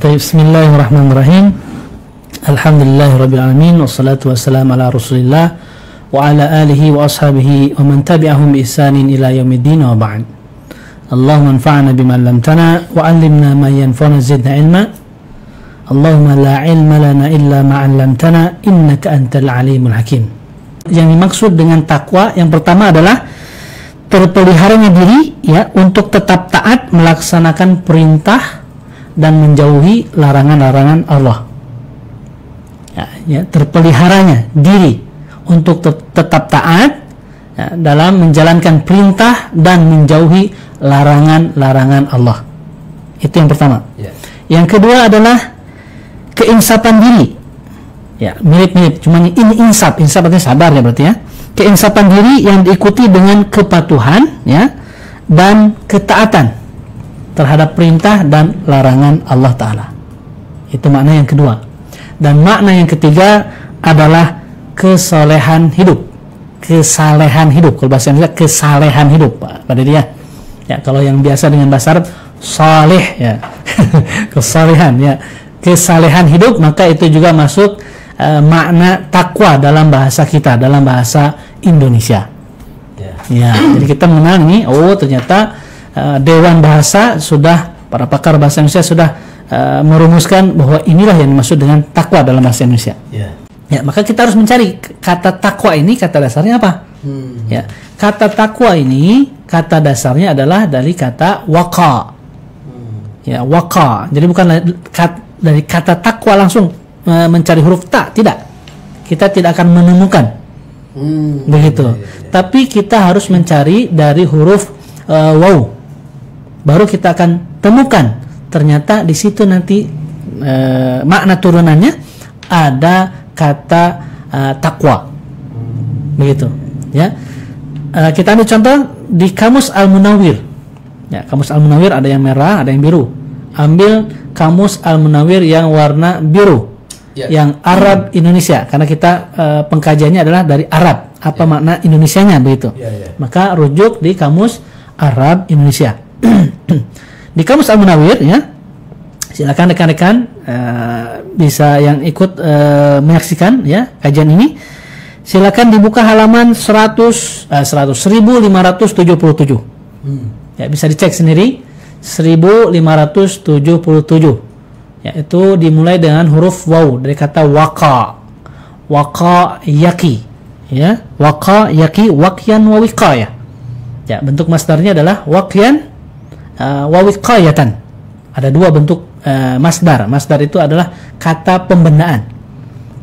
Bismillahirrahmanirrahim. Alhamdulillahirabbil alamin wassalatu wassalamu ala Rasulillah wa ala alihi wa ashabihi wa man tabi'ahum bi ihsanin ila yaumiddin wa ba'd. Allahumma anfa'na bima 'allamtana wa 'allimna ma yanfa'una zidna ilma. Allahumma la ilma lana illa ma 'allamtana innaka antal alimul hakim. Yang dimaksud dengan takwa yang pertama adalah terpeliharanya diri ya untuk tetap taat melaksanakan perintah dan menjauhi larangan-larangan Allah. Terpeliharanya diri untuk tetap taat ya, dalam menjalankan perintah dan menjauhi larangan-larangan Allah. Itu yang pertama. Yang kedua adalah keinsapan diri. Ya, mirip-mirip, cuma ini insaf artinya sabar ya berarti ya. Keinsapan diri yang diikuti dengan kepatuhan ya dan ketaatan terhadap perintah dan larangan Allah Ta'ala. Itu makna yang kedua. Dan makna yang ketiga adalah kesalehan hidup. Kesalehan hidup, kalau bahasa Indonesia kesalehan hidup pada dia. Ya, kalau yang biasa dengan bahasa Arab saleh ya. Kesalehan ya. Kesalehan hidup, maka itu juga masuk makna takwa dalam bahasa kita, dalam bahasa Indonesia. Ya, jadi kita mengenal ini, oh ternyata Dewan Bahasa sudah, para pakar bahasa Indonesia sudah merumuskan bahwa inilah yang dimaksud dengan takwa dalam bahasa Indonesia. Ya, maka kita harus mencari kata takwa ini, kata dasarnya apa? Ya, kata takwa ini kata dasarnya adalah dari kata waqa. Ya, waqa. Jadi bukan dari kata takwa langsung mencari huruf ta, tidak. Kita tidak akan menemukan. Begitu. Tapi kita harus mencari dari huruf waw. Baru kita akan temukan ternyata di situ nanti makna turunannya ada kata takwa. Begitu ya. Kita ambil contoh di Kamus Al-Munawwir. Ya, Kamus Al-Munawwir ada yang merah, ada yang biru. Ambil Kamus Al-Munawwir yang warna biru. Yang Arab Indonesia, karena kita pengkajiannya adalah dari Arab. Apa makna Indonesianya begitu. Maka rujuk di Kamus Arab Indonesia. Di Kamus Al-Munawwir ya, silakan rekan-rekan bisa yang ikut menyaksikan ya kajian ini, silakan dibuka halaman 1577. Ya, bisa dicek sendiri 1577. Ya, itu dimulai dengan huruf waw dari kata waqa. Waqa yaqi ya, waqa yaqi waqyan wa wiqayah. Ya, bentuk masdarnya adalah waqyan wa wiqayatan. Ada dua bentuk masdar. Masdar itu adalah kata pembendaan.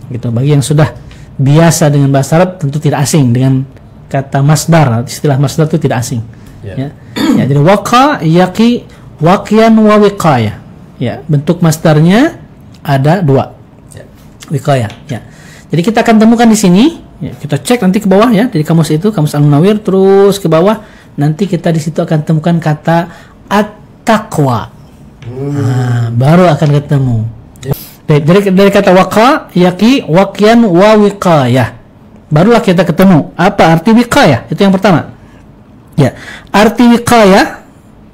Gitu. Bagi yang sudah biasa dengan bahasa Arab tentu tidak asing dengan kata masdar. Istilah masdar itu tidak asing. Ya, jadi waqa yaqi waqyan wa wiqayah. Ya, bentuk masdarnya ada dua. Wiqayah. Ya. Jadi kita akan temukan di sini. Ya, kita cek nanti ke bawah ya, dari kamus itu, Kamus Al-Munawwir, terus ke bawah. Nanti kita di situ akan temukan kata at-taqwa. Baru akan ketemu. Dari kata waqa, yaqi, waqyan, wa wiqayah. Barulah kita ketemu apa arti wiqayah. Itu yang pertama. Ya, arti wiqayah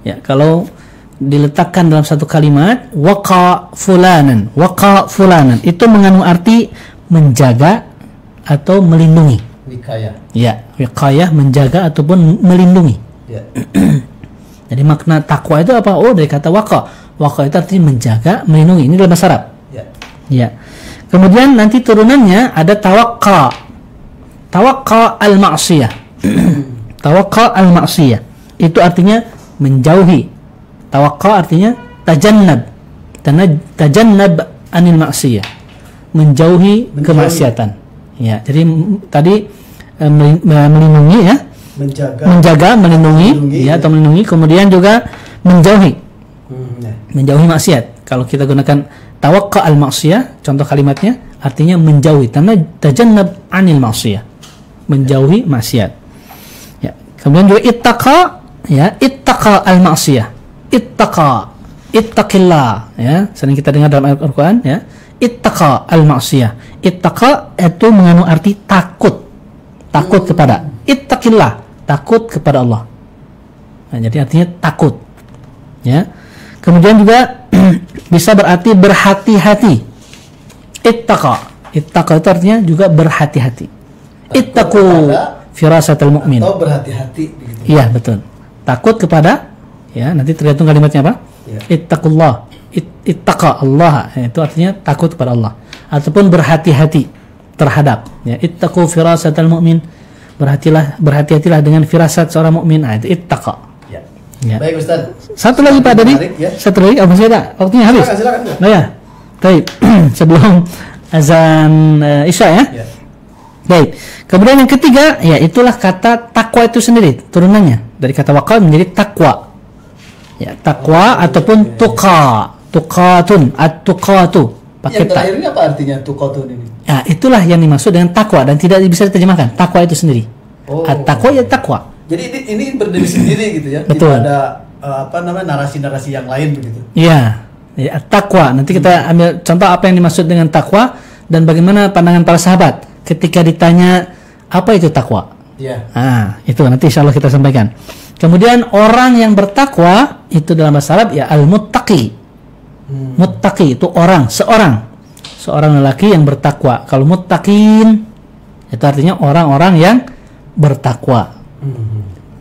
ya, kalau diletakkan dalam satu kalimat waqa fulanan itu mengandung arti menjaga atau melindungi. Wiqayah. Ya, wiqayah menjaga ataupun melindungi. Ya. Jadi makna takwa itu apa? Oh, dari kata waqa. Waqa itu artinya menjaga, melindungi. Ini dalam bahasa Arab. Ya. Kemudian nanti turunannya ada tawaqqa. Tawaqqa al-ma'siyah. Tawaqqa al-ma'siyah. Itu artinya menjauhi. Tawaqqa artinya tajannab anil maksiyah, menjauhi kemaksiatan. Ya, jadi tadi melindungi ya, menjaga, melindungi ya, atau melindungi, kemudian juga menjauhi, menjauhi maksiat. Kalau kita gunakan tawaqqa al maksiyah, contoh kalimatnya artinya menjauhi, tajannab anil maksiyah, menjauhi maksiat. Ya, kemudian juga ittaqa, ya, ittaqa al maksiyah. Ittaqillah ya, sering kita dengar dalam Al-Qur'an ya, ittaqa al-ma'siyah. Ittaqa itu mengandung arti takut kepada, ittaqillah, takut kepada Allah. Nah, jadi artinya takut ya. Kemudian juga bisa berarti berhati-hati. Ittaqa. Ittaqa itu artinya juga berhati-hati. Ittaqu firasatal mu'min. Atau berhati-hati begitu. Iya, betul. Takut kepada, ya, nanti tergantung kalimatnya apa? Ya. Ittaqullah. Ittaqa Allah. Itu artinya takut kepada Allah. Ataupun berhati-hati terhadap, ya, ittaqu firasatal mu'min. Berhati-hatilah dengan firasat seorang mukmin. Nah, itu ittaqa. Ya. Ya. Baik Ustaz. Satu lagi Pak Dadi. Ya. Satu lagi, apa masih ada? Waktunya habis. Silakan. Nah, ya. Baik. Sebelum azan Isya ya. Ya. Baik. Kemudian yang ketiga, ya itulah kata takwa itu sendiri, turunannya dari kata waqar menjadi takwa. Ya, takwa ataupun tuqa. Tuqatun, at-tuqatu. Pakai Yang terakhir ini apa artinya tuqatun ini? Ya, itulah yang dimaksud dengan takwa dan tidak bisa diterjemahkan. Takwa itu sendiri. At-taqwa ya takwa. Jadi ini berdiri sendiri gitu ya. Betul. Tidak ada narasi-narasi yang lain begitu. Iya. Ya, takwa. Nanti kita ambil contoh apa yang dimaksud dengan takwa dan bagaimana pandangan para sahabat ketika ditanya apa itu takwa. Iya. Nah, itu nanti insya Allah kita sampaikan. Kemudian orang yang bertakwa itu dalam bahasa Arab ya al-muttaqi. Muttaqi itu seorang lelaki yang bertakwa. Kalau muttaqin itu artinya orang-orang yang bertakwa.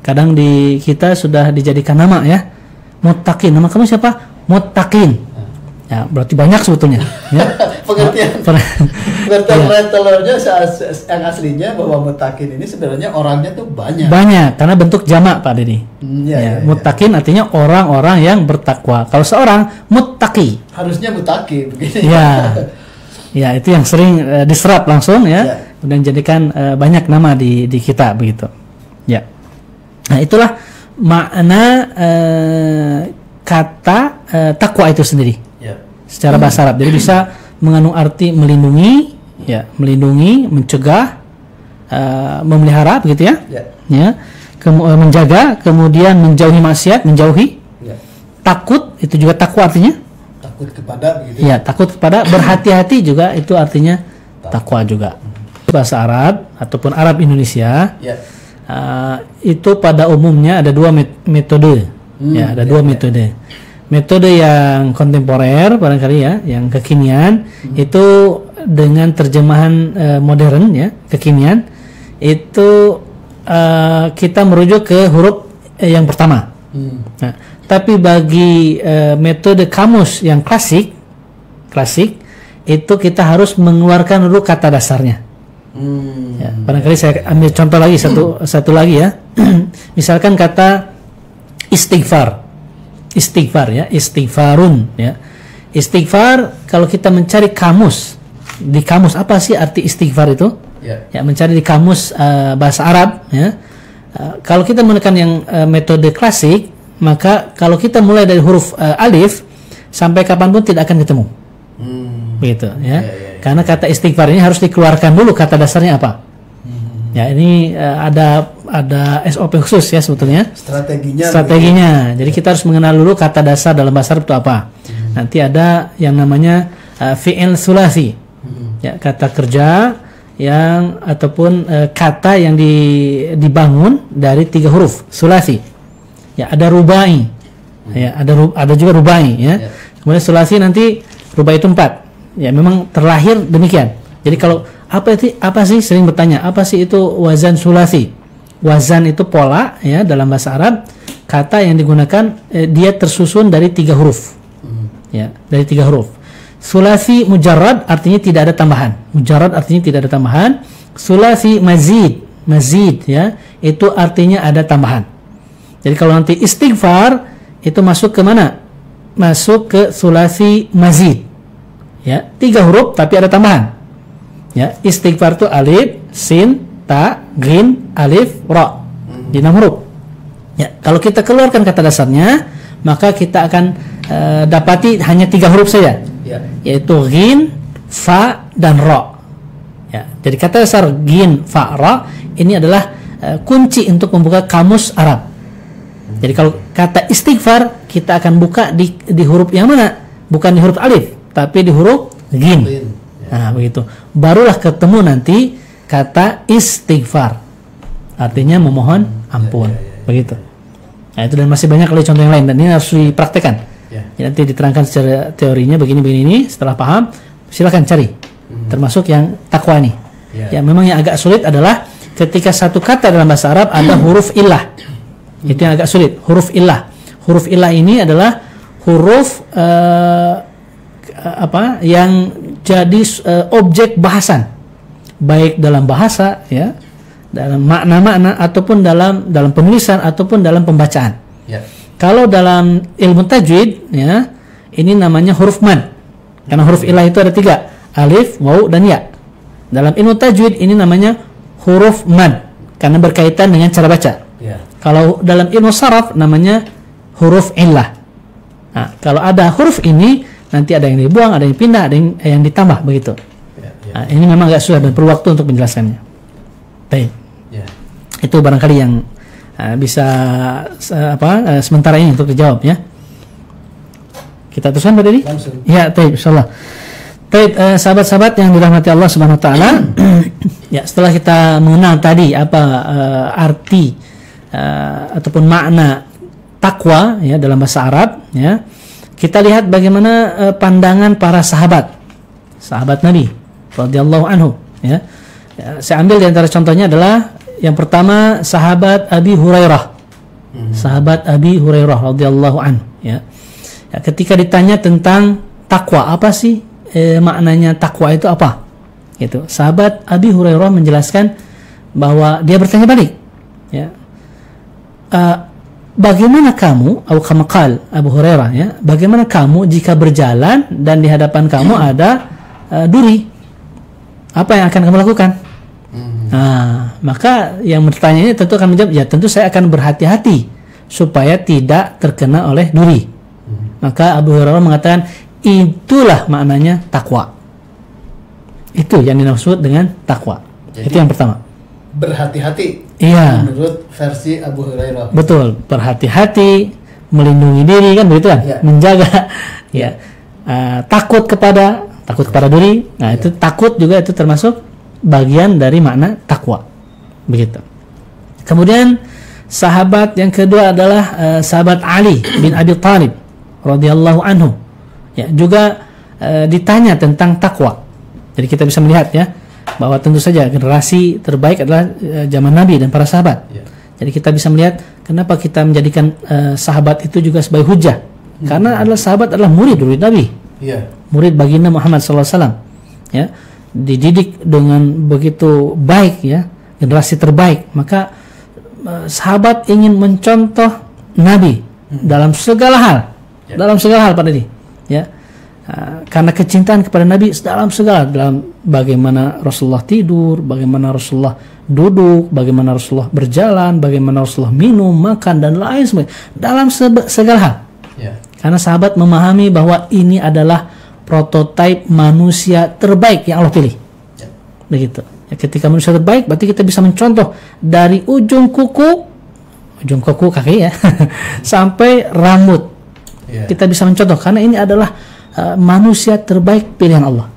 Kadang di kita sudah dijadikan nama ya. Muttaqin. Nama kamu siapa? Muttaqin. Ya, berarti banyak sebetulnya. Ya. Pengertian telurnya yang aslinya bahwa muttaqin ini sebenarnya orangnya tuh banyak. Banyak karena bentuk jamak Pak Dedi. Muttaqin artinya orang-orang yang bertakwa. Kalau seorang muttaqi. Harusnya muttaqi begini. Ya. Ya, itu yang sering diserap langsung ya. Dan jadikan banyak nama di kita begitu. Ya. Nah, itulah makna kata takwa itu sendiri. Secara bahasa Arab. Jadi bisa mengandung arti melindungi, ya, melindungi, mencegah, memelihara begitu ya. Ya. Menjaga, kemudian menjauhi maksiat, menjauhi. Takut itu juga takwa artinya. Takut kepada begitu. Ya, takut kepada, berhati-hati juga itu artinya takwa juga. Bahasa Arab ataupun Arab Indonesia. Itu pada umumnya ada dua metode. Ya, ada dua metode. Metode yang kontemporer barangkali ya, yang kekinian itu dengan terjemahan modern ya, kekinian itu kita merujuk ke huruf yang pertama. Nah, tapi bagi metode kamus yang klasik itu kita harus mengeluarkan dulu kata dasarnya. Ya, barangkali saya ambil contoh lagi satu lagi ya. Misalkan kata istighfar ya, istighfarun ya. Istighfar kalau kita mencari kamus, di kamus apa sih arti istighfar itu? Ya, mencari di kamus bahasa Arab ya. Kalau kita menekan yang metode klasik, maka kalau kita mulai dari huruf alif sampai kapanpun tidak akan ketemu. Begitu ya. Karena kata istighfar ini harus dikeluarkan dulu kata dasarnya apa. Ya, ini ada SOP khusus ya sebetulnya. Strateginya. Jadi kita harus mengenal dulu kata dasar dalam bahasa Arab itu apa. Nanti ada yang namanya fi'il sulasi. Ya, kata kerja yang ataupun kata yang dibangun dari 3 huruf sulasi. Ya, ada rubai. Ya, ada juga rubai ya. Kemudian sulasi nanti rubai itu 4. Ya, memang terlahir demikian. Jadi kalau apa sih sering bertanya, apa sih itu wazan sulasi? Wazan itu pola ya dalam bahasa Arab, kata yang digunakan dia tersusun dari 3 huruf. Ya, dari 3 huruf. Sulasi mujarrad artinya tidak ada tambahan. Mujarrad artinya tidak ada tambahan. Sulasi mazid ya, itu artinya ada tambahan. Jadi kalau nanti istighfar itu masuk ke mana? Masuk ke sulasi mazid. Ya, 3 huruf tapi ada tambahan. Ya, istighfar itu alif, sin, ta, ghin, alif, ra. Di 6 huruf. Ya, kalau kita keluarkan kata dasarnya, maka kita akan dapati hanya 3 huruf saja. Yaitu ghin, fa, dan ra. Ya, jadi kata dasar ghin, fa, ra ini adalah kunci untuk membuka kamus Arab. Jadi kalau kata istighfar kita akan buka di huruf yang mana? Bukan di huruf alif, tapi di huruf ghin. Nah, begitu. Barulah ketemu nanti kata istighfar. Artinya memohon ampun. Begitu. Nah, itu dan masih banyak lagi contoh yang lain dan ini harus dipraktekkan. Ya, nanti diterangkan secara teorinya begini-begini ini. Setelah paham, silakan cari. Termasuk yang takwa nih. Ya, memang yang agak sulit adalah ketika satu kata dalam bahasa Arab ada huruf illah. Itu yang agak sulit, huruf illah. Huruf illah ini adalah huruf yang jadi objek bahasan, baik dalam bahasa, ya, dalam makna-makna, ataupun dalam penulisan, ataupun dalam pembacaan. Kalau dalam ilmu tajwid, ya, ini namanya huruf mad, karena huruf illah itu ada 3, alif, waw, dan ya. Dalam ilmu tajwid ini namanya huruf mad, karena berkaitan dengan cara baca. Kalau dalam ilmu saraf namanya huruf illah. Nah, kalau ada huruf ini, nanti ada yang dibuang, ada yang pindah, ada yang ditambah, begitu. Nah, ini memang agak susah dan perlu waktu untuk menjelaskannya. Baik. Itu barangkali yang bisa sementara ini untuk dijawab, ya. Kita teruskan, Pak Dedi? Ya, baik, insyaallah. Baik, sahabat-sahabat yang dirahmati Allah Subhanahu wa taala. Ya, setelah kita mengenal tadi apa arti ataupun makna takwa, ya, dalam bahasa Arab, ya. Kita lihat bagaimana pandangan para sahabat Nabi radhiyallahu anhu, ya. Saya ambil di antara contohnya adalah yang pertama sahabat Abi Hurairah. Sahabat Abi Hurairah radhiyallahu anhu, ya. Ketika ditanya tentang takwa, apa sih maknanya takwa itu apa? Gitu. Sahabat Abi Hurairah menjelaskan bahwa dia bertanya balik, ya. Bagaimana kamu, atau kamakal Abu Hurairah, ya, bagaimana kamu jika berjalan dan di hadapan kamu ada duri? Apa yang akan kamu lakukan? Nah, maka yang bertanya ini tentu akan menjawab, ya tentu saya akan berhati-hati supaya tidak terkena oleh duri. Maka Abu Hurairah mengatakan, itulah maknanya takwa. Itu yang dimaksud dengan takwa. Jadi, itu yang pertama. Berhati-hati. Iya. Menurut versi Abu Hurairah. Betul, berhati-hati, melindungi diri, kan begitu kan? Ya. Menjaga, ya. Takut kepada duri. Nah, itu takut juga itu termasuk bagian dari makna takwa. Begitu. Kemudian sahabat yang kedua adalah sahabat Ali bin Abi Thalib radhiyallahu anhu. Ya, juga ditanya tentang takwa. Jadi kita bisa melihat, ya, bahwa tentu saja generasi terbaik adalah zaman Nabi dan para sahabat. Jadi kita bisa melihat kenapa kita menjadikan sahabat itu juga sebagai hujah. Karena sahabat adalah murid Nabi. Murid baginda Muhammad SAW. Ya, dididik dengan begitu baik, ya, generasi terbaik. Maka sahabat ingin mencontoh Nabi dalam segala hal. Dalam segala hal, Pak Dedi. Ya. Karena kecintaan kepada Nabi dalam bagaimana Rasulullah tidur, bagaimana Rasulullah duduk, bagaimana Rasulullah berjalan, bagaimana Rasulullah minum, makan, dan lain sebagainya, dalam segala hal. Karena sahabat memahami bahwa ini adalah prototipe manusia terbaik yang Allah pilih. Begitu. Ya, ketika manusia terbaik, berarti kita bisa mencontoh dari ujung kuku kaki, ya, sampai rambut. Kita bisa mencontoh karena ini adalah manusia terbaik pilihan Allah,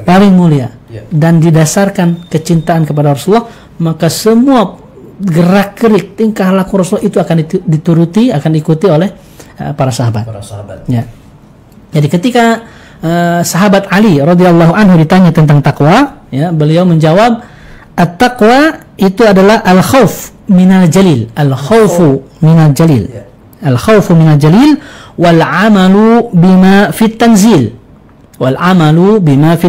paling mulia. Dan didasarkan kecintaan kepada Rasulullah, maka semua gerak-gerik tingkah laku Rasulullah itu akan dituruti, akan diikuti oleh para sahabat. Ya. Jadi ketika sahabat Ali radhiyallahu anhu ditanya tentang takwa, ya, beliau menjawab, at-taqwa itu adalah al-khauf minal jalil, al-khaufu minal jalil, al-khaufu minal jalil, wal amalu bima fit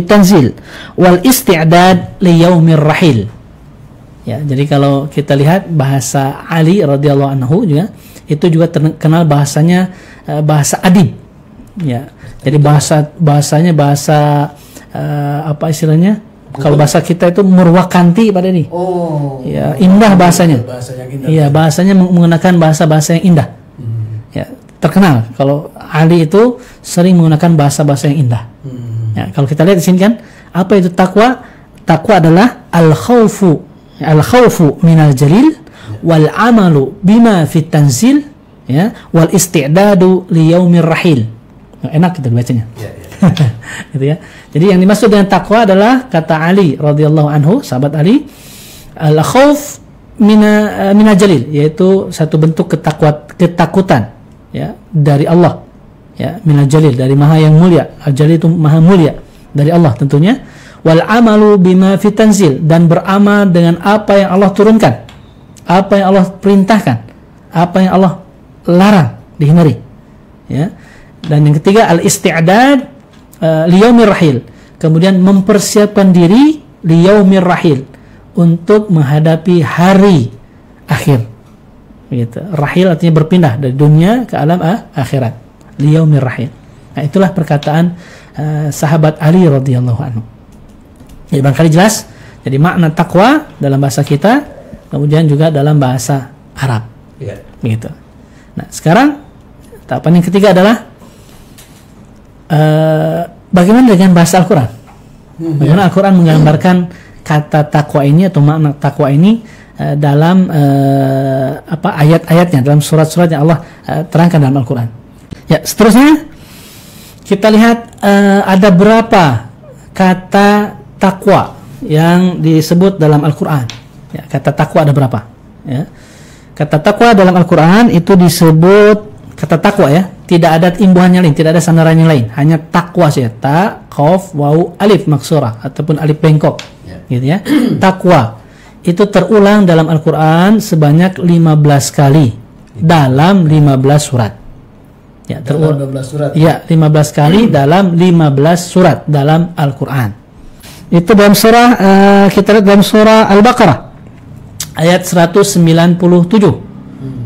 tanzil, wal isti'dad li yaumir rahil. Ya, jadi kalau kita lihat bahasa Ali radhiyallahu anhu juga itu juga terkenal bahasanya bahasa adib. Ya. Jadi bahasanya apa istilahnya? Kalau bahasa kita itu murwakanti pada ini. Ya, indah bahasanya. Iya, bahasanya menggunakan bahasa yang indah. Ya, terkenal kalau Ali itu sering menggunakan bahasa yang indah. Ya, kalau kita lihat di sini kan, apa itu takwa? Takwa adalah al-khaufu minal jalil, wal amalu bima fit tanzil, ya, wal isti'dadu li yaumir rahil. Enak kita bacanya. Gitu, ya. Jadi yang dimaksud dengan takwa adalah kata Ali radhiyallahu anhu, sahabat Ali, al-khauf minal jalil, yaitu satu bentuk ketakutan, ya, dari Allah, Ya, minal jalil, dari maha yang mulia. Al-jalil itu maha mulia dari Allah tentunya. Wal amalu bima fi tanzil, dan beramal dengan apa yang Allah turunkan, apa yang Allah perintahkan, apa yang Allah larang, dihindari. Ya. Dan yang ketiga al-isti'dad liyaumir rahil, kemudian mempersiapkan diri liyaumir rahil, untuk menghadapi hari akhir. Begitu. Rahil artinya berpindah dari dunia ke alam akhirat. Liyaumir rahil. Nah, itulah perkataan sahabat Ali radhiyallahu anhu. Jadi barangkali jelas. Jadi makna takwa dalam bahasa kita, kemudian juga dalam bahasa Arab. Ya. Begitu. Nah, sekarang tahapan yang ketiga adalah bagaimana dengan bahasa Al-Quran? Bagaimana Al-Quran menggambarkan kata takwa ini atau makna takwa ini dalam ayat-ayatnya, dalam surat-surat yang Allah terangkan dalam Al-Quran. Ya, seterusnya kita lihat ada berapa kata takwa yang disebut dalam Al-Quran. Ya, kata takwa ada berapa? Ya. Kata takwa dalam Al-Quran itu disebut kata takwa, ya, tidak ada imbuhannya lain, tidak ada sandaran yang lain, hanya takwa saja. Ta, qaf, waw, alif maksurah ataupun alif bengkok, gitu ya. Takwa itu terulang dalam Al-Quran sebanyak 15 kali dalam 15 surat. Ya, terulang 15 surat. Ya, 15 kali dalam 15 surat dalam Al-Quran. Itu dalam surah kita lihat dalam surah Al-Baqarah ayat 197.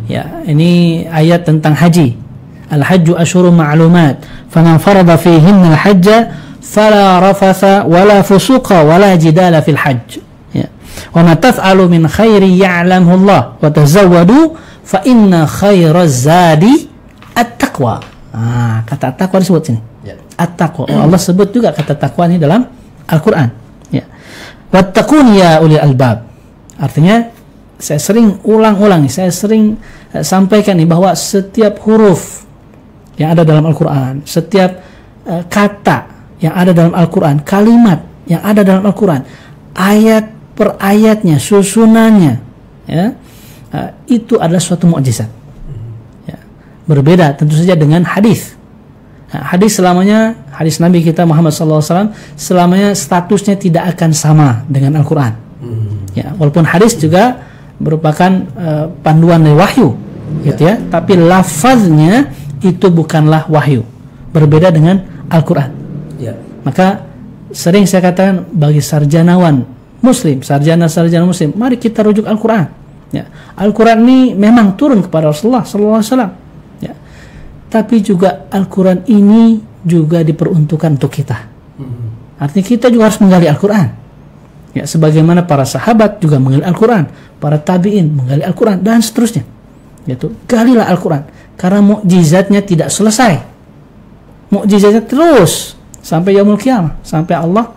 Ya, ini ayat tentang haji. Al-hajju asyhurun ma'lumat, faman farada fihinna al-hajja fala rafatha wala fusuqa wala jidala fil hajj. Ya. Wa ma taf'alu min khairi ya'lamhu Allah wa tazawwadu fa inna khairaz zadi at-taqwa. Kata taqwa disebut sini. Ya. At-taqwa. Allah sebut juga kata taqwa ini dalam Al-Quran. Ya. Wattaqun ya ulil albab. Artinya saya sering ulang-ulang, saya sering sampaikan nih bahwa setiap huruf yang ada dalam Al-Quran, setiap kata yang ada dalam Al-Quran, kalimat yang ada dalam Al-Quran, ayat per ayatnya, susunannya, ya, itu adalah suatu mukjizat. Ya. Berbeda tentu saja dengan hadis. Hadis selamanya, hadis Nabi kita Muhammad SAW selamanya statusnya tidak akan sama dengan Al-Quran. Ya, walaupun hadis juga merupakan panduan dari wahyu, gitu ya. Tapi lafaznya itu bukanlah wahyu, berbeda dengan Al-Quran. Ya. Maka sering saya katakan bagi sarjanawan Muslim, sarjana Muslim, mari kita rujuk Al-Quran. Ya. Al-Quran ini memang turun kepada Rasulullah SAW. Tapi juga Al-Quran ini juga diperuntukkan untuk kita. Artinya kita juga harus menggali Al-Quran. Ya, sebagaimana para sahabat juga menggali Al-Quran, para tabi'in menggali Al-Quran, dan seterusnya. Yaitu galilah Al-Quran, karena mukjizatnya tidak selesai. Mukjizatnya terus sampai yaumul qiyamah, sampai Allah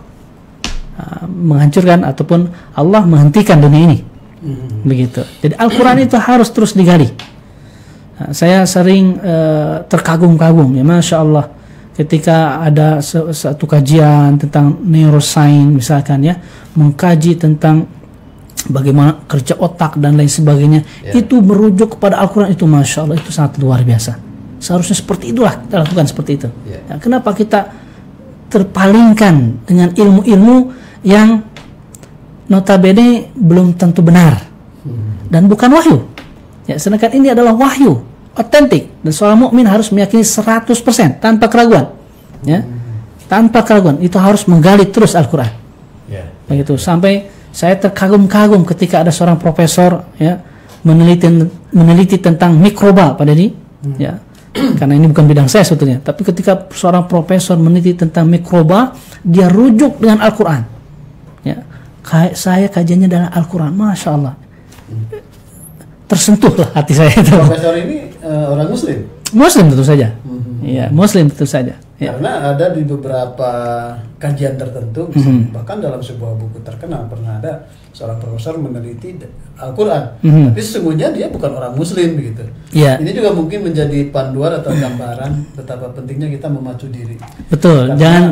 menghancurkan ataupun Allah menghentikan dunia ini. Begitu. Jadi Al-Quran itu harus terus digali. Saya sering terkagum-kagum, ya, Masya Allah, ketika ada satu kajian tentang neuroscience misalkan, ya, mengkaji tentang bagaimana kerja otak dan lain sebagainya, itu merujuk kepada Al-Quran, itu Masya Allah, itu sangat luar biasa. Seharusnya seperti itulah kita lakukan, seperti itu. Ya, kenapa kita terpalingkan dengan ilmu-ilmu yang notabene belum tentu benar dan bukan wahyu? Ya, sedangkan ini adalah wahyu otentik, dan seorang mukmin harus meyakini 100% tanpa keraguan, ya, tanpa keraguan. Itu harus menggali terus Al-Quran. Begitu, sampai saya terkagum-kagum ketika ada seorang profesor, ya, meneliti tentang mikroba pada ini, ya, karena ini bukan bidang saya sebetulnya, tapi ketika seorang profesor meneliti tentang mikroba, dia rujuk dengan Al-Quran. Ya, saya kajiannya dalam Al-Quran, Masya Allah. Tersentuhlah hati saya itu. Profesor ini orang Muslim? Muslim tentu saja. Iya, Muslim tentu saja. Ya. Karena ada di beberapa kajian tertentu, bahkan dalam sebuah buku terkenal pernah ada seorang profesor meneliti Al-Quran, tapi sesungguhnya dia bukan orang Muslim, begitu. Ya. Ini juga mungkin menjadi panduan atau gambaran betapa pentingnya kita memacu diri. Betul. Karena, jangan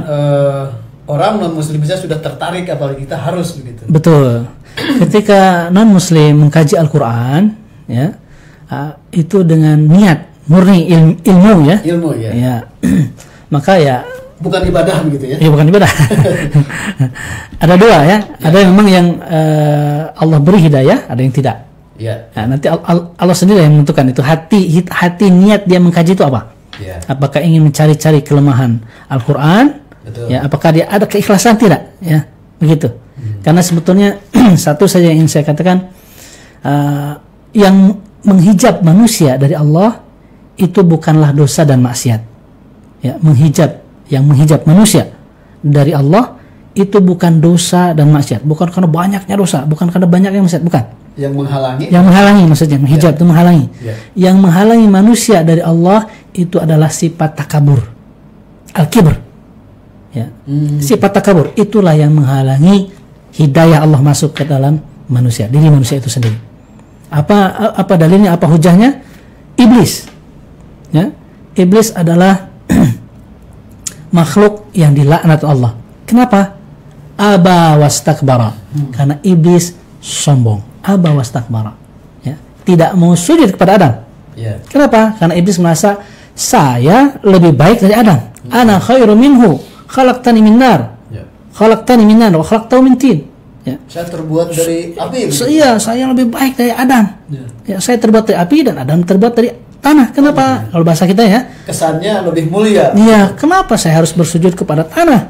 orang non Muslim bisa sudah tertarik, apalagi kita harus, begitu. Betul. Ketika non Muslim mengkaji Al-Quran, ya, itu dengan niat murni ilmu ya. Ilmu ya. Ya. Maka ya bukan ibadah begitu ya. Ya bukan ibadah. Ada dua ya. Ada yang memang yang Allah beri hidayah, ada yang tidak. Ya. Nah, nanti Allah sendiri yang menentukan itu hati niat dia mengkaji itu apa. Ya. Apakah ingin mencari-cari kelemahan Al-Quran? Ya, apakah dia ada keikhlasan tidak? Ya, begitu. Karena sebetulnya satu saja yang ingin saya katakan, yang menghijab manusia dari Allah itu bukanlah dosa dan maksiat. Ya, yang menghijab manusia dari Allah itu bukan dosa dan maksiat, bukan karena banyaknya dosa, bukan karena banyaknya maksiat, bukan. Yang menghalangi maksudnya menghijab itu menghalangi. Yang menghalangi manusia dari Allah itu adalah sifat takabur, al-kibr. Ya. Sifat takabur itulah yang menghalangi hidayah Allah masuk ke dalam manusia, diri manusia itu sendiri. Apa dalilnya, apa hujahnya? Iblis. Ya. Iblis adalah makhluk yang dilaknat Allah. Kenapa? Aba wastakbara. Karena iblis sombong. Aba wastakbara. Ya. Tidak mau sujud kepada Adam. Yeah. Kenapa? Karena iblis merasa saya lebih baik dari Adam. Ana khairu minhu, khalaqtani min nar. Khalaqtani min nar wa khalaqtahu min tin. Ya. Saya terbuat dari api. Iya, saya lebih baik dari Adam. Ya, saya terbuat dari api dan Adam terbuat dari tanah. Kenapa? Kalau bahasa kita ya, kesannya lebih mulia. Iya, kenapa saya harus bersujud kepada tanah?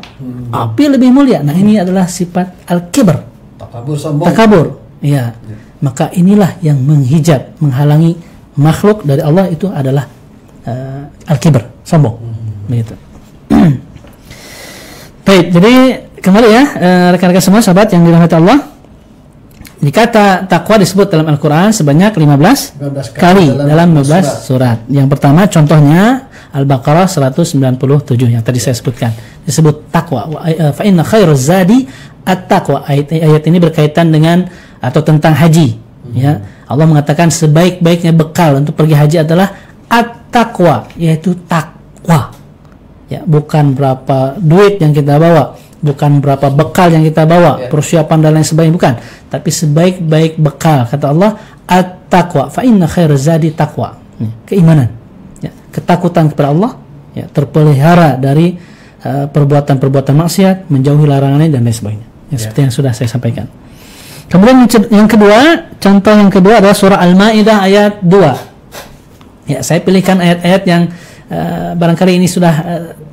Api lebih mulia. Nah, ini adalah sifat al-kibr. Takabur, sombong. Takabur. Iya. Maka inilah yang menghijab, menghalangi makhluk dari Allah itu adalah al-kibr, sombong. Begitu. Baik, jadi kembali ya, rekan-rekan semua sahabat yang dirahmati Allah. Jadi kata takwa disebut dalam Al-Quran sebanyak 15 kali dalam 15 surat. Yang pertama contohnya Al-Baqarah 197 yang tadi saya sebutkan. Disebut takwa. Fa inna khairuz zadi at-taqwa. Ayat ini berkaitan dengan atau tentang haji. Ya, Allah mengatakan sebaik-baiknya bekal untuk pergi haji adalah at-taqwa, yaitu takwa. Ya, bukan berapa duit yang kita bawa, bukan berapa bekal yang kita bawa, persiapan dan lain sebagainya, bukan. Tapi sebaik-baik bekal kata Allah at-taqwa. Fa inna khairuz zadi taqwa. Keimanan. Ya, ketakutan kepada Allah, ya, terpelihara dari perbuatan-perbuatan maksiat, menjauhi larangannya dan lain sebagainya. Ya, seperti yang sudah saya sampaikan. Kemudian yang kedua, contoh yang kedua adalah surah Al-Maidah ayat 2. Ya, saya pilihkan ayat-ayat yang barangkali ini sudah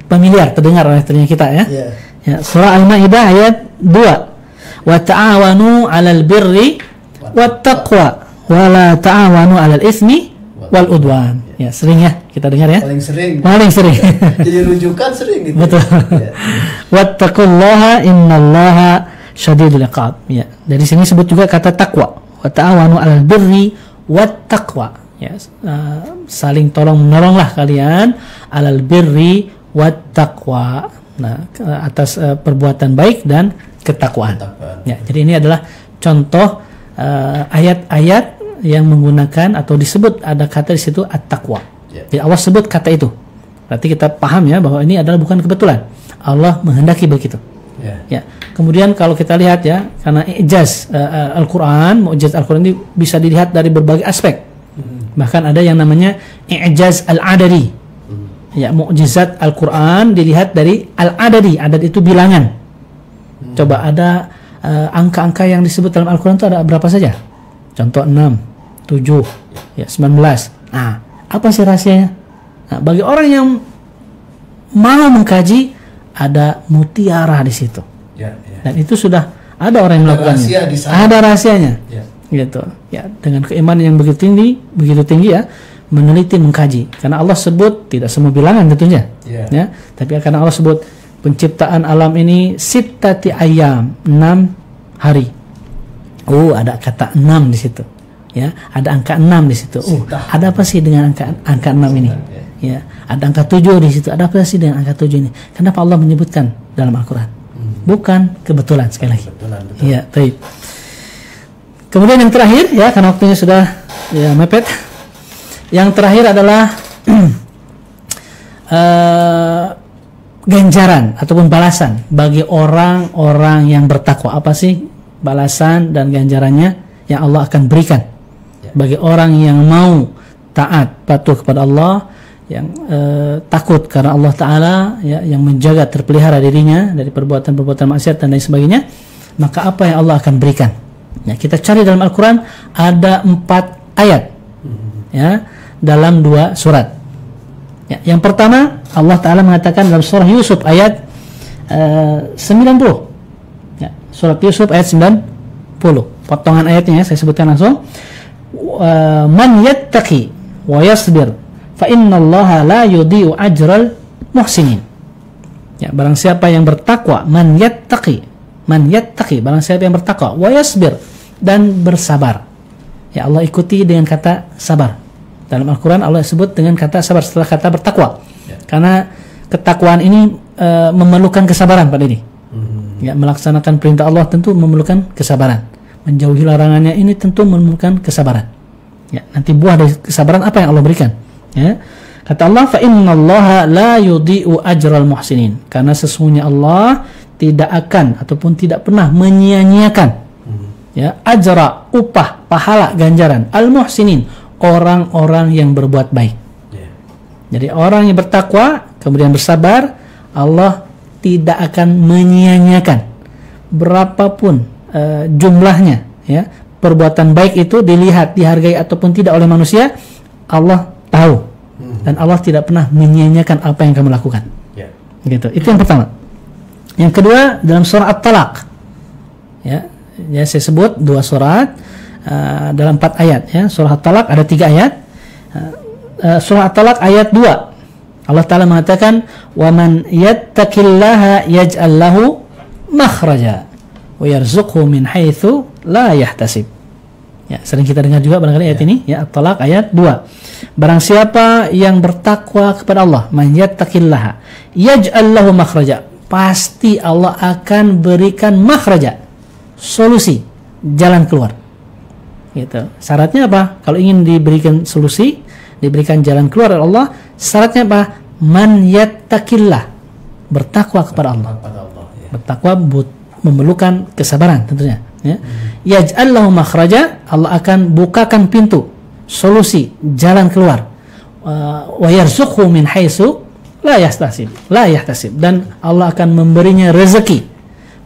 familiar terdengar oleh telinga kita ya. Ya, surah Al-Maidah ayat 2. Wa ta'awanu 'alal birri wat taqwa wa la ta'awanu 'alal itsmi wal udwan. Ya, sering ya kita dengar ya. Paling sering. Jadi rujukan sering gitu. Betul. Wattaqullaha innallaha syadidul iqab. Ya, dari sini sebut juga kata takwa. Wa ta'awanu 'alal birri wat taqwa. Ya, saling tolong menolonglah kalian alal birri wat taqwa. Nah, atas perbuatan baik dan ketakwaan. Ya, jadi ini adalah contoh ayat-ayat yang menggunakan atau disebut ada kata di situ at-taqwa. Jadi Allah sebut kata itu. Berarti kita paham ya bahwa ini adalah bukan kebetulan. Allah menghendaki begitu. Ya. Kemudian kalau kita lihat ya, karena ijaz Al-Qur'an, mukjizat Al-Qur'an ini bisa dilihat dari berbagai aspek. Bahkan ada yang namanya i'jaz al-adadi. Ya, mukjizat Al-Qur'an dilihat dari al-adadi. Adad itu bilangan. Coba ada angka-angka yang disebut dalam Al-Qur'an itu ada berapa saja? Contoh 6, 7, ya 19. Nah, apa sih rahasianya? Nah, bagi orang yang mau mengkaji ada mutiara di situ. Dan itu sudah ada orang yang melakukannya. Ada rahasianya. Gitu ya, dengan keimanan yang begitu tinggi ya, meneliti, mengkaji, karena Allah sebut tidak semua bilangan tentunya ya, tapi karena Allah sebut penciptaan alam ini sittati ayyam, 6 hari. Ada kata 6 di situ ya, ada angka 6 di situ. Ada apa sih dengan angka 6 ini ya, ada angka 7 di situ, ada apa sih dengan angka 7 ini? Kenapa Allah menyebutkan dalam Al-Qur'an? Bukan kebetulan, sekali lagi. Iya, baik. Kemudian yang terakhir ya, karena waktunya sudah ya mepet. Yang terakhir adalah ganjaran ataupun balasan bagi orang-orang yang bertakwa. Apa sih balasan dan ganjarannya yang Allah akan berikan bagi orang yang mau taat, patuh kepada Allah, yang takut karena Allah Ta'ala, ya, yang menjaga, terpelihara dirinya dari perbuatan-perbuatan maksiat dan lain sebagainya, maka apa yang Allah akan berikan? Ya, kita cari dalam Al-Quran ada 4 ayat, ya, dalam 2 surat. Ya, yang pertama Allah Ta'ala mengatakan dalam surah Yusuf ayat 90. Ya, surat Yusuf ayat 90. Potongan ayatnya saya sebutkan langsung. Man yattaqi wa yasbir fa innallaha la yudhi'u ajral muhsinin. Ya, barang siapa yang bertakwa, man yattaqi, barang siapa yang bertakwa, wa yasbir, dan bersabar. Ya, Allah ikuti dengan kata sabar. Dalam Al-Quran Allah sebut dengan kata sabar setelah kata bertakwa. Ya. Karena ketakwaan ini memerlukan kesabaran Pak Didi. Ya, melaksanakan perintah Allah tentu memerlukan kesabaran. Menjauhi larangannya ini tentu memerlukan kesabaran. Ya, nanti buah dari kesabaran apa yang Allah berikan? Ya. Kata Allah, fa innallaha la yudhi'u ajral muhsinin. Karena sesungguhnya Allah tidak akan ataupun tidak pernah menyia-nyiakan, ya, ajra, upah, pahala, ganjaran, al muhsinin, orang-orang yang berbuat baik. Jadi orang yang bertakwa kemudian bersabar, Allah tidak akan menyia-nyiakan berapapun jumlahnya, ya, perbuatan baik itu dilihat, dihargai ataupun tidak oleh manusia, Allah tahu, dan Allah tidak pernah menyia-nyiakan apa yang kamu lakukan. Gitu. Itu yang pertama. Yang kedua dalam surah At-Talaq, ya, saya sebut 2 surat dalam 4 ayat, ya. Surah At-Talaq ada 3 ayat. Surah At-Talaq ayat 2 Allah Ta'ala mengatakan, wa man yattaqillaha yaj'al lahu makhraja wa yarzuqhu min haitsu la yahtasib. Ya, sering kita dengar juga barangkali ayat ini, ya, At-Talaq ayat 2. Barang siapa yang bertakwa kepada Allah, man yattaqillaha yaj'al lahu makhraja, pasti Allah akan berikan makhraja, solusi, jalan keluar. Gitu. Syaratnya apa? Kalau ingin diberikan solusi, diberikan jalan keluar oleh Allah, syaratnya apa? Man yattaqillah, bertakwa kepada Allah. Bertakwa memerlukan kesabaran tentunya, ya. Yaj'al lahu makhraja, Allah akan bukakan pintu, solusi, jalan keluar. Wa yarzuqhu min haitsu la yahtasib, dan Allah akan memberinya rezeki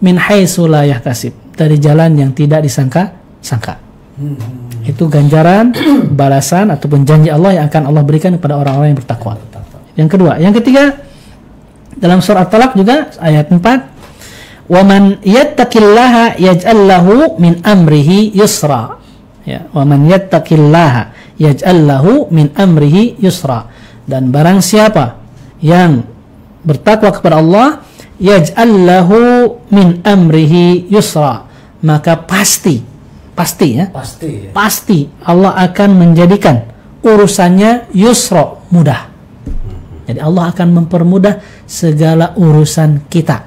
min haitsu la yahtasib, dari jalan yang tidak disangka-sangka. Itu ganjaran, balasan ataupun janji Allah yang akan Allah berikan kepada orang-orang yang bertakwa. Yang kedua, yang ketiga dalam surah At-Talaq juga ayat 4, wa man yattaqillaha yaj'al lahu min amrihi yusra. Ya, wa man yattaqillaha yaj'al lahu min amrihi yusra. Dan barang siapa yang bertakwa kepada Allah, yaj'al lahu min amrihi yusra, maka pasti Allah akan menjadikan urusannya yusra, mudah. Jadi Allah akan mempermudah segala urusan kita.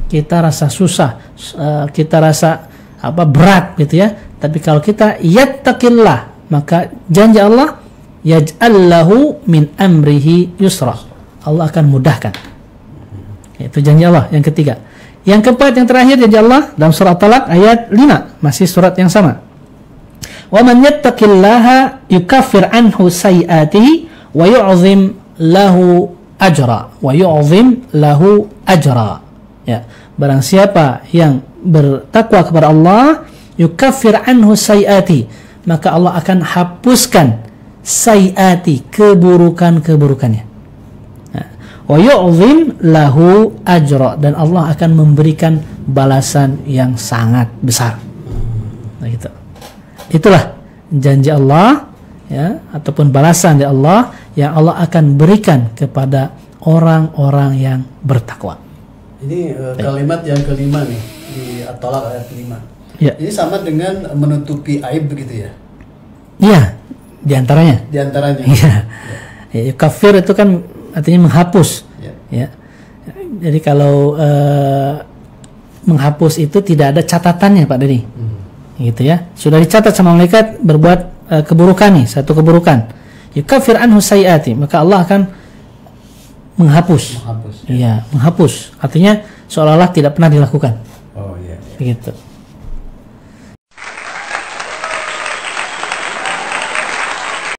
Kita rasa susah, kita rasa berat gitu ya. Tapi kalau kita yattaqillah, maka janji Allah, yaj'al lahu min amrihi yusra, Allah akan mudahkan. Itu janji Allah yang ketiga. Yang keempat, yang terakhir, janji Allah dalam surah Talaq ayat 5, masih surat yang sama. Wa man yattaqillaha yukaffir anhu sayi'atihi wa yu'zim lahu ajra. Ya, barang siapa yang bertakwa kepada Allah, yukaffir anhu sayi'ati, maka Allah akan hapuskan sayi'ati, keburukan-keburukannya. Wa yu'zim lahu ajra, dan Allah akan memberikan balasan yang sangat besar. Nah, gitu. Itulah janji Allah, ya, ataupun balasan dari Allah yang Allah akan berikan kepada orang-orang yang bertakwa. Ini kalimat yang kelima nih di At-Talaq ayat 5. Ya. Ini sama dengan menutupi aib begitu ya? Iya, diantaranya. Iya. Ya, kafir itu kan artinya menghapus. Ya. Jadi kalau menghapus itu tidak ada catatannya Pak Dedi. Gitu ya. Sudah dicatat sama malaikat berbuat keburukan nih, satu keburukan. Yukaffir anhu sayiati, maka Allah akan menghapus. Iya, menghapus. Artinya seolah-olah tidak pernah dilakukan. Oh iya. Begitu.